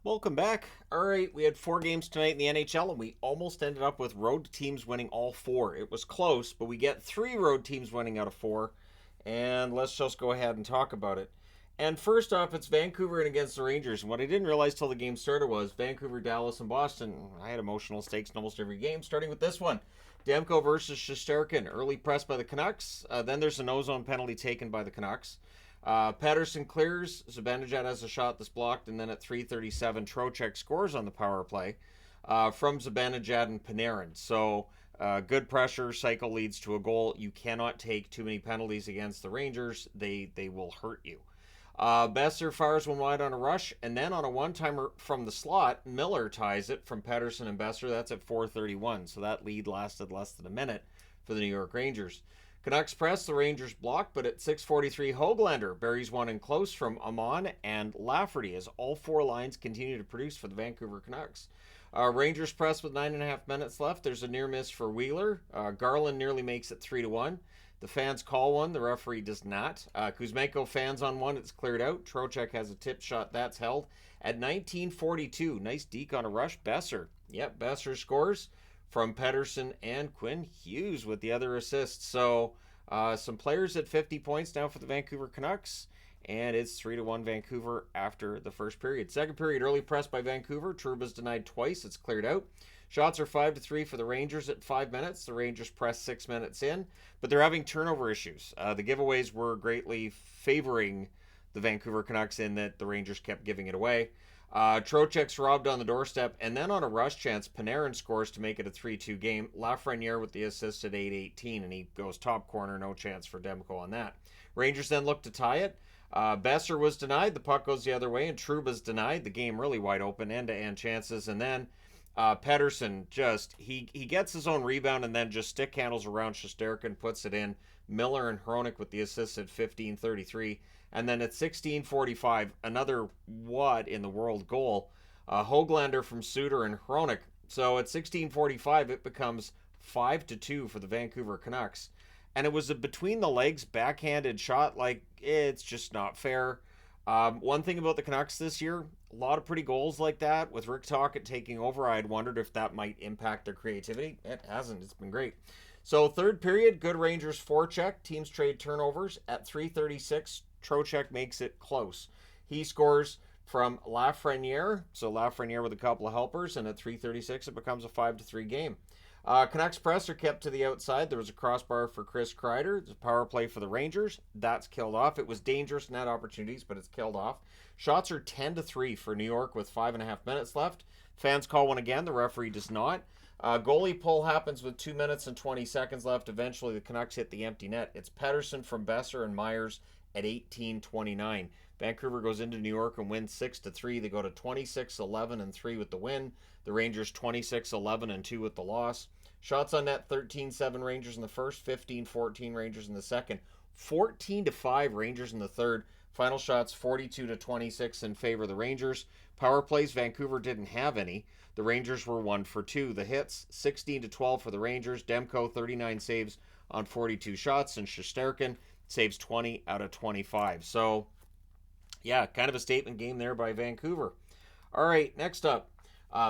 Welcome back. All right, we had 4 games tonight in the NHL, and we almost ended up with road teams winning all 4. It was close, but we get 3 road teams winning out of 4, and let's just go ahead and talk about it. And first off, it's Vancouver and against the Rangers. And what I didn't realize till the game started was Vancouver, Dallas, and Boston. I had emotional stakes in almost every game, starting with this one. Demko versus Shesterkin. Early press by the Canucks. Then there's an ozone penalty taken by the Canucks. Patterson clears. Zibanejad has a shot that's blocked, and then at 3:37, Trocheck scores on the power play from Zibanejad and Panarin. So good pressure. Cycle leads to a goal. You cannot take too many penalties against the Rangers. They will hurt you. Besser fires one wide on a rush, and then on a one-timer from the slot, Miller ties it from Pettersson and Besser. That's at 4:31, so that lead lasted less than a minute for the New York Rangers. Canucks press, the Rangers block, but at 6:43, Höglander buries one in close from Amon and Lafferty as all 4 lines continue to produce for the Vancouver Canucks. Rangers press with 9.5 minutes left. There's a near miss for Wheeler. Garland nearly makes it 3-1. The fans call one. The referee does not. Kuzmenko fans on one. It's cleared out. Trocheck has a tip shot. That's held. At 19:42, nice deke on a rush. Besser. Yep, Besser scores from Pettersson and Quinn Hughes with the other assists. So some players at 50 points now for the Vancouver Canucks. And it's 3-1 Vancouver after the first period. Second period, early press by Vancouver. Trouba's denied twice. It's cleared out. Shots are 5-3 for the Rangers at 5 minutes. The Rangers press 6 minutes in, but they're having turnover issues. The giveaways were greatly favoring the Vancouver Canucks in that the Rangers kept giving it away. Trocheck's robbed on the doorstep, and then on a rush chance, Panarin scores to make it a 3-2 game. Lafreniere with the assist at 8:18, and he goes top corner. No chance for Demko on that. Rangers then look to tie it. Besser was denied. The puck goes the other way, and Trouba's denied. The game really wide open, end-to-end chances, and then Pettersson he gets his own rebound and then just stick handles around Shesterkin, puts it in. Miller and Hronik with the assist at 15:33, and then at 16:45, another what in the world goal. Höglander from Suter and Hronik. So at 16:45, it becomes 5-2 for the Vancouver Canucks. And it was a between the legs backhanded shot. Like, it's just not fair. One thing about the Canucks this year, a lot of pretty goals like that with Rick Tocchet taking over. I had wondered if that might impact their creativity. It hasn't. It's been great. So third period, good Rangers forecheck. Teams trade turnovers. At 3:36, Trocheck makes it close. He scores from Lafreniere. So Lafreniere with a couple of helpers. And at 3:36, it becomes a 5-3 game. Canucks press are kept to the outside. There was a crossbar for Chris Kreider. There's a power play for the Rangers. That's killed off. It was dangerous net opportunities, but it's killed off. Shots are 10-3 for New York with 5.5 minutes left. Fans call one again. The referee does not. Goalie pull happens with 2 minutes and 20 seconds left. Eventually, the Canucks hit the empty net. It's Pettersson from Besser and Myers at 18:29. Vancouver goes into New York and wins 6-3. They go to 26-11-3 with the win. The Rangers 26-11-2 with the loss. Shots on net 13-7 Rangers in the first, 15-14 Rangers in the second, 14-5 Rangers in the third. Final shots 42-26 in favor of the Rangers. Power plays, Vancouver didn't have any. The Rangers were 1 for 2. The hits 16-12 for the Rangers. Demko 39 saves on 42 shots, and Shesterkin saves 20 out of 25. So yeah, kind of a statement game there by Vancouver. All right, next up,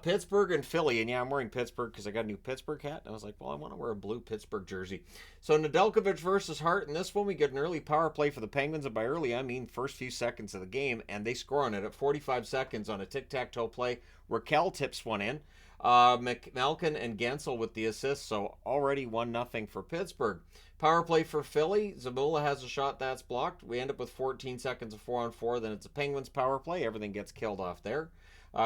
Pittsburgh and Philly. And yeah, I'm wearing Pittsburgh because I got a new Pittsburgh hat. And I was like, well, I want to wear a blue Pittsburgh jersey. So Nedeljkovic versus Hart. In this one, we get an early power play for the Penguins. And by early, I mean first few seconds of the game. And they score on it at 45 seconds on a tic-tac-toe play. Raquel tips one in. Malkin and Gensel with the assist. So already 1-0 for Pittsburgh. Power play for Philly. Zamula has a shot that's blocked. We end up with 14 seconds of 4-on-4. Then it's a Penguins power play. Everything gets killed off there.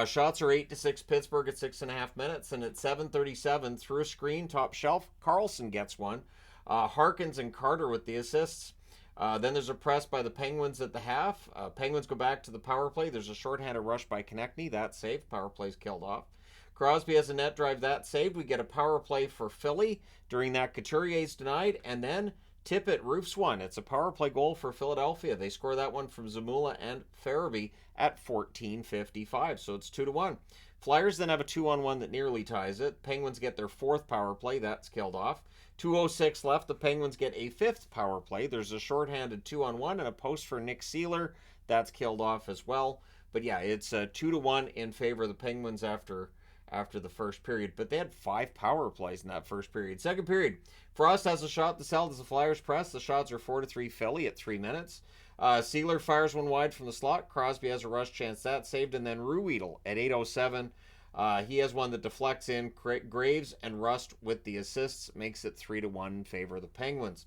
Shots are 8-6 Pittsburgh at 6.5 minutes. And at 7:37, through a screen, top shelf, Carlson gets one. Harkins and Carter with the assists. Then there's a press by the Penguins at the half. Penguins go back to the power play. There's a shorthanded rush by Konechny. That's saved. Power play's killed off. Crosby has a net drive. That's saved. We get a power play for Philly. During that, Couturier's denied. And then Tippett roofs one. It's a power play goal for Philadelphia. They score that one from Zamula and Farabee at 14:55. So it's 2-1. Flyers then have a 2-on-1 that nearly ties it. Penguins get their fourth power play. That's killed off. 2:06 left. The Penguins get a fifth power play. There's a shorthanded 2-on-1 and a post for Nick Seeler. That's killed off as well. But yeah, it's 2-1 in favor of the Penguins after the first period. But they had 5 power plays in that first period. Second period, Frost has a shot that's held as the Flyers press. The shots are 4-3 Philly at 3 minutes. Sealer fires one wide from the slot. Crosby has a rush chance that saved, and then Ruedel at 8:07. He has one that deflects in. Graves and Rust with the assists makes it 3-1 in favor of the Penguins.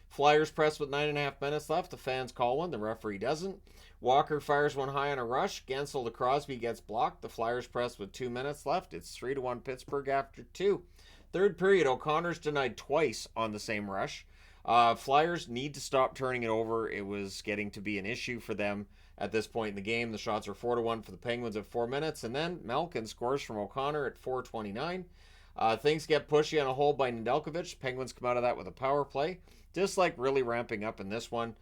Flyers press with 9.5 minutes left. The fans call one. The referee doesn't. Walker fires one high on a rush. Gensel to Crosby gets blocked. The Flyers press with 2 minutes left. It's 3-1 Pittsburgh after 2. Third period, O'Connor's denied twice on the same rush. Flyers need to stop turning it over. It was getting to be an issue for them at this point in the game. The shots are 4-1 for the Penguins at 4 minutes. And then Malkin scores from O'Connor at 4:29. Things get pushy on a hold by Nedeljkovic. Penguins come out of that with a power play. Just like really ramping up in this one.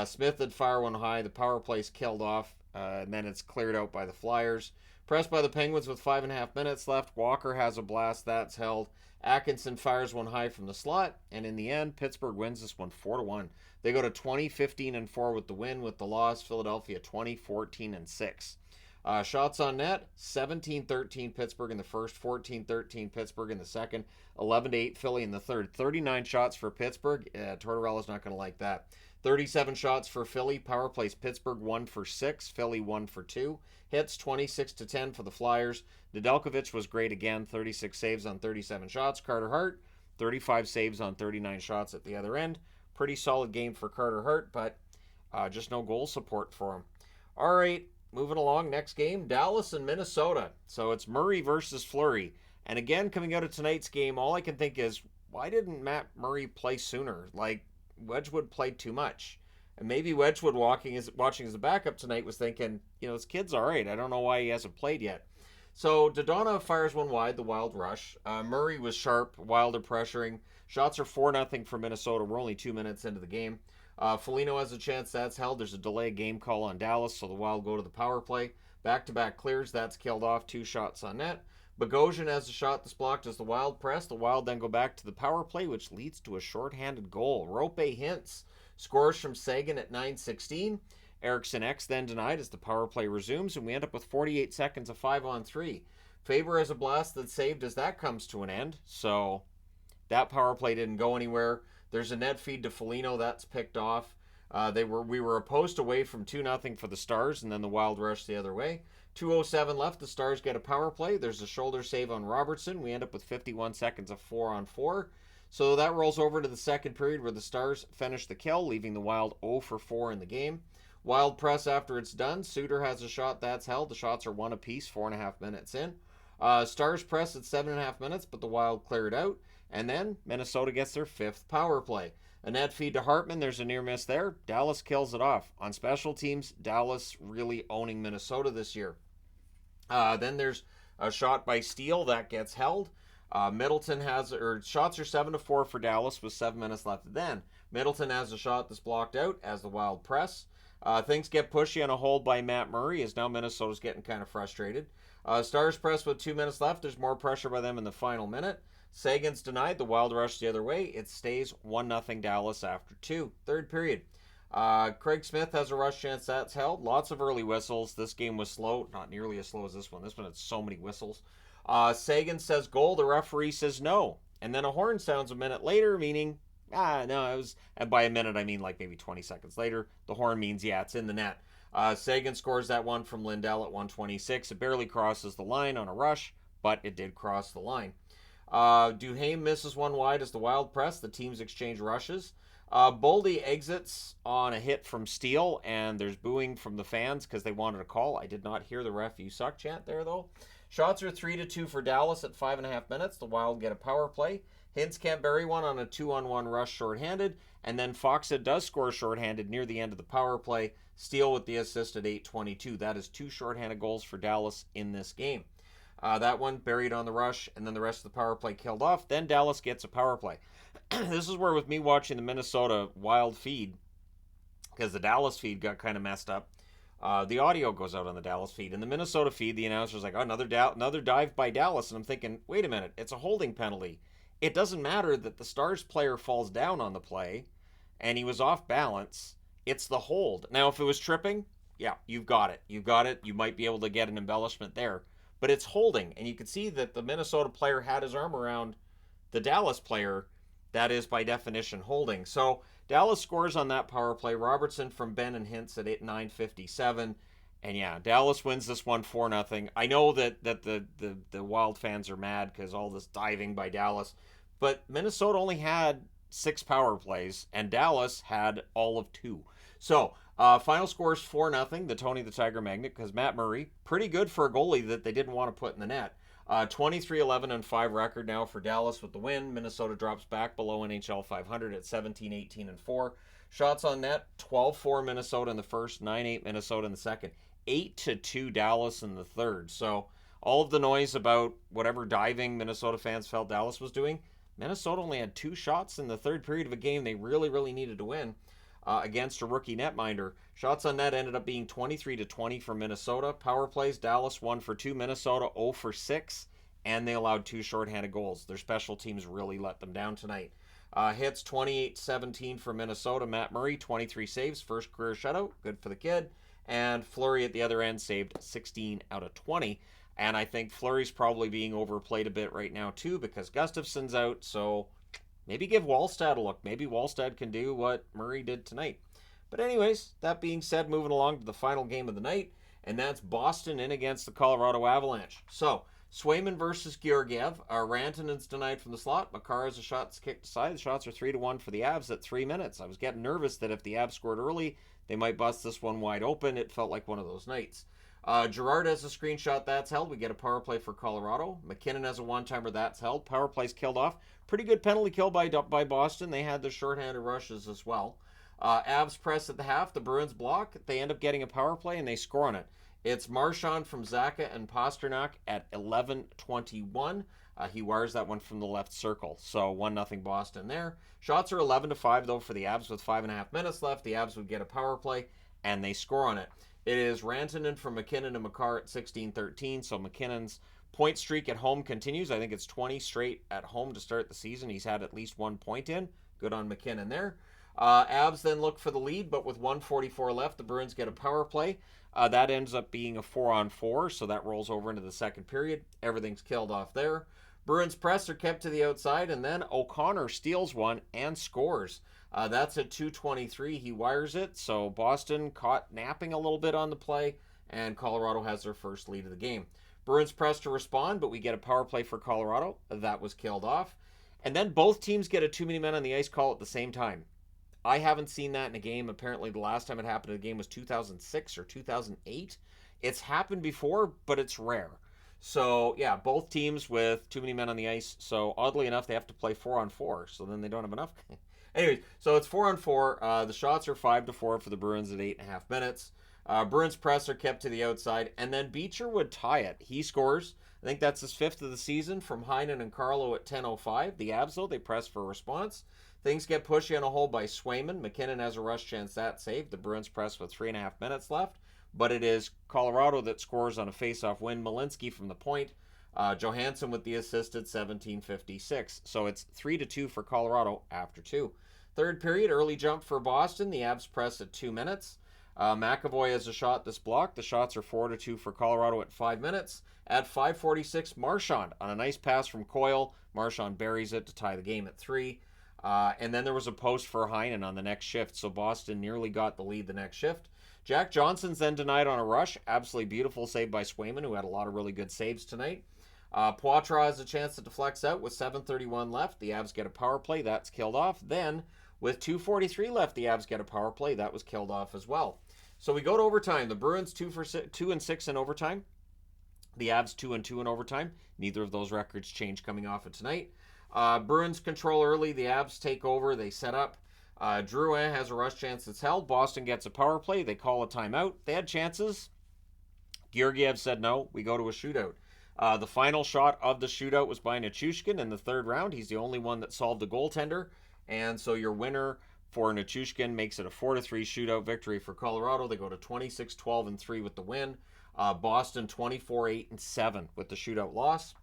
Smith would fire one high. The power play's killed off. And then it's cleared out by the Flyers. Pressed by the Penguins with 5.5 minutes left. Walker has a blast. That's held. Atkinson fires one high from the slot. And in the end, Pittsburgh wins this one 4-1. They go to 20-15-4 with the win. With the loss, Philadelphia 20-14-6. Shots on net, 17-13 Pittsburgh in the first, 14-13 Pittsburgh in the second, 11-8 Philly in the third. 39 shots for Pittsburgh. Tortorella's not going to like that. 37 shots for Philly. Power plays Pittsburgh 1 for 6, Philly 1 for 2. Hits 26-10 for the Flyers. Nedeljkovic was great again, 36 saves on 37 shots. Carter Hart, 35 saves on 39 shots at the other end. Pretty solid game for Carter Hart, but just no goal support for him. All right, moving along, next game, Dallas and Minnesota. So it's Murray versus Fleury. And again, coming out of tonight's game, all I can think is, why didn't Matt Murray play sooner? Like, Wedgwood played too much. And maybe Wedgwood watching as a backup tonight was thinking, this kid's all right. I don't know why he hasn't played yet. So Dodona fires one wide, the Wild rush. Murray was sharp, Wilder pressuring. Shots are 4-0 for Minnesota. We're only 2 minutes into the game. Foligno has a chance. That's held. There's a delay game call on Dallas, so the Wild go to the power play. Back-to-back clears. That's killed off. 2 shots on net. Bogosian has a shot that's blocked as the Wild press. The Wild then go back to the power play, which leads to a shorthanded goal. Rope Hintz scores from Sagan at 9:16. Eriksson X then denied as the power play resumes, and we end up with 48 seconds of 5-on-3. Faber has a blast that's saved as that comes to an end, so that power play didn't go anywhere. There's a net feed to Foligno. That's picked off. We were a post away from 2-0 for the Stars, and then the Wild rushed the other way. 2:07 left. The Stars get a power play. There's a shoulder save on Robertson. We end up with 51 seconds of 4-on-4. So that rolls over to the second period where the Stars finish the kill, leaving the Wild 0 for 4 in the game. Wild press after it's done. Suter has a shot that's held. The shots are 1 apiece, 4.5 minutes in. Stars press at 7.5 minutes, but the Wild clear it out. And then Minnesota gets their 5th power play. A net feed to Hartman. There's a near miss there. Dallas kills it off. On special teams, Dallas really owning Minnesota this year. Then there's a shot by Steele that gets held. Middleton shots are 7-4 for Dallas with 7 minutes left. Then Middleton has a shot that's blocked out as the Wild press. Things get pushy on a hold by Matt Murray as now Minnesota's getting kind of frustrated. Stars press with 2 minutes left. There's more pressure by them in the final minute. Sagan's denied. The Wild rush the other way. It stays 1-0 Dallas after 2. Third period. Craig Smith has a rush chance that's held. Lots of early whistles. This game was slow. Not nearly as slow as this one. This one had so many whistles. Sagan says goal. The referee says no. And then a horn sounds a minute later, meaning, no, it was, and by a minute I mean like maybe 20 seconds later. The horn means, yeah, it's in the net. Sagan scores that one from Lindell at 1:26. It barely crosses the line on a rush, but it did cross the line. Duhaime misses one wide as the Wild press. The teams exchange rushes. Boldy exits on a hit from Steele, and there's booing from the fans because they wanted a call. I did not hear the ref "you suck" chant there, though. Shots are 3-2 for Dallas at 5.5 minutes. The Wild get a power play. Hintz can't bury one on a 2-on-1 rush shorthanded, and then Foxa does score shorthanded near the end of the power play. Steele with the assist at 8:22. That is 2 shorthanded goals for Dallas in this game. That one buried on the rush, and then the rest of the power play killed off. Then Dallas gets a power play. This is where, with me watching the Minnesota Wild feed, because the Dallas feed got kind of messed up, the audio goes out on the Dallas feed. In the Minnesota feed, the announcer's like, oh, another dive by Dallas. And I'm thinking, wait a minute, it's a holding penalty. It doesn't matter that the Stars player falls down on the play, and he was off balance. It's the hold. Now, if it was tripping, yeah, you've got it. You've got it. You might be able to get an embellishment there. But it's holding, and you can see that the Minnesota player had his arm around the Dallas player. That is by definition holding. So Dallas scores on that power play. Robertson from Ben and Hintz at 9:57. And yeah, Dallas wins this one 4-0. I know that the Wild fans are mad because all this diving by Dallas, but Minnesota only had 6 power plays, and Dallas had all of 2. So final score is 4-0. The Tony the Tiger Magnet, because Matt Murray, pretty good for a goalie that they didn't want to put in the net. 23-11-5 record now for Dallas with the win. Minnesota drops back below NHL 500 at 17-18-4. Shots on net, 12-4 Minnesota in the first, 9-8 Minnesota in the second, 8-2 Dallas in the third. So all of the noise about whatever diving Minnesota fans felt Dallas was doing, Minnesota only had 2 shots in the third period of a game they really, really needed to win against a rookie netminder. Shots on net ended up being 23-20 for Minnesota. Power plays, Dallas 1 for 2, Minnesota 0 for 6, and they allowed 2 shorthanded goals. Their special teams really let them down tonight. Hits 28-17 for Minnesota. Matt Murray, 23 saves, first career shutout, good for the kid. And Fleury at the other end saved 16 out of 20. And I think Fleury's probably being overplayed a bit right now too because Gustafson's out, so maybe give Wallstad a look. Maybe Wallstad can do what Murray did tonight. But anyways, that being said, moving along to the final game of the night, and that's Boston in against the Colorado Avalanche. So, Swayman versus Georgiev. Rantanen's denied from the slot. Makar has a shot kicked aside. The shots are 3-1 for the Avs at 3 minutes. I was getting nervous that if the Avs scored early, they might bust this one wide open. It felt like one of those nights. Gerard has a screenshot, that's held. We get a power play for Colorado. McKinnon has a one-timer, that's held. Power play's killed off. Pretty good penalty kill by Boston. They had the shorthanded rushes as well. Avs press at the half. The Bruins block. They end up getting a power play, and they score on it. It's Marchand from Zacha and Pasternak at 11:21. He wires that one from the left circle. So 1-0 Boston there. Shots are 11-5, though, for the Avs with 5.5 minutes left. The Avs would get a power play, and they score on it. It is Rantanen from McKinnon and Makar at 16-13. So McKinnon's point streak at home continues. I think it's 20 straight at home to start the season. He's had at least 1 point in. Good on McKinnon there. Avs then look for the lead, but with 1:44 left, the Bruins get a power play. That ends up being a 4-on-4, so that rolls over into the second period. Everything's killed off there. Bruins press are kept to the outside, and then O'Connor steals one and scores. That's at 2:23. He wires it, so Boston caught napping a little bit on the play, and Colorado has their first lead of the game. Bruins press to respond, but we get a power play for Colorado. That was killed off. And then both teams get a too many men on the ice call at the same time. I haven't seen that in a game. Apparently, the last time it happened in a game was 2006 or 2008. It's happened before, but it's rare. So, yeah, both teams with too many men on the ice. So, oddly enough, they have to play 4-on-4. So, then they don't have enough. Anyways, so it's 4-on-4. The shots are 5-4 for the Bruins at 8.5 minutes. Bruins press are kept to the outside. And then Beecher would tie it. He scores. I think that's his 5th of the season from Heinen and Carlo at 10:05. The Avs, though, they press for a response. Things get pushy on a hole by Swayman. McKinnon has a rush chance, that saved. The Bruins press with 3.5 minutes left. But it is Colorado that scores on a face-off win. Malinsky from the point. Johansson with the assist at 17:56. So it's 3-2 for Colorado after 2. Third period, early jump for Boston. The Avs press at 2 minutes. McAvoy has a shot this block. The shots are 4-2 for Colorado at 5 minutes. At 5:46, Marchand on a nice pass from Coyle. Marchand buries it to tie the game at 3. And then there was a post for Heinen on the next shift, so Boston nearly got the lead the next shift. Jack Johnson's then denied on a rush. Absolutely beautiful save by Swayman, who had a lot of really good saves tonight. Poitras has a chance to deflects out with 7:31 left. The Avs get a power play. That's killed off. Then, with 2:43 left, the Avs get a power play. That was killed off as well. So we go to overtime. The Bruins 2-6 in overtime. The Avs 2-2 in overtime. Neither of those records change coming off of tonight. Bruins control early. The Avs take over. They set up. Drouin has a rush chance that's held. Boston gets a power play. They call a timeout. They had chances. Georgiev said no. We go to a shootout. The final shot of the shootout was by Nichushkin in the third round. He's the only one that solved the goaltender. And so your winner for Nichushkin makes it a 4-3 shootout victory for Colorado. They go to 26-12-3 with the win. Boston 24-8-7 with the shootout loss.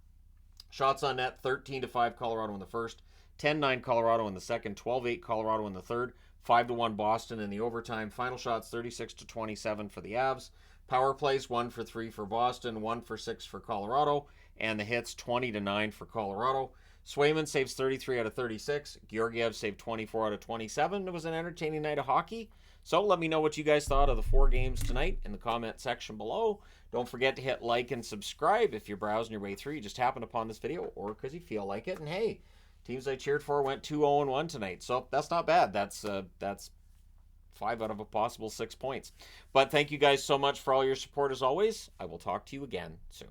Shots on net, 13-5 Colorado in the first, 10-9 Colorado in the second, 12-8 Colorado in the third, 5-1 Boston in the overtime. Final shots 36-27 for the Avs. Power plays 1 for 3 for Boston, 1 for 6 for Colorado, and the hits 20-9 for Colorado. Swayman saves 33 out of 36. Georgiev saved 24 out of 27. It was an entertaining night of hockey. So let me know what you guys thought of the 4 games tonight in the comment section below. Don't forget to hit like and subscribe if you're browsing your way through. You just happened upon this video or because you feel like it. And hey, teams I cheered for went 2-0-1 tonight. So that's not bad. That's 5 out of a possible 6 points. But thank you guys so much for all your support as always. I will talk to you again soon.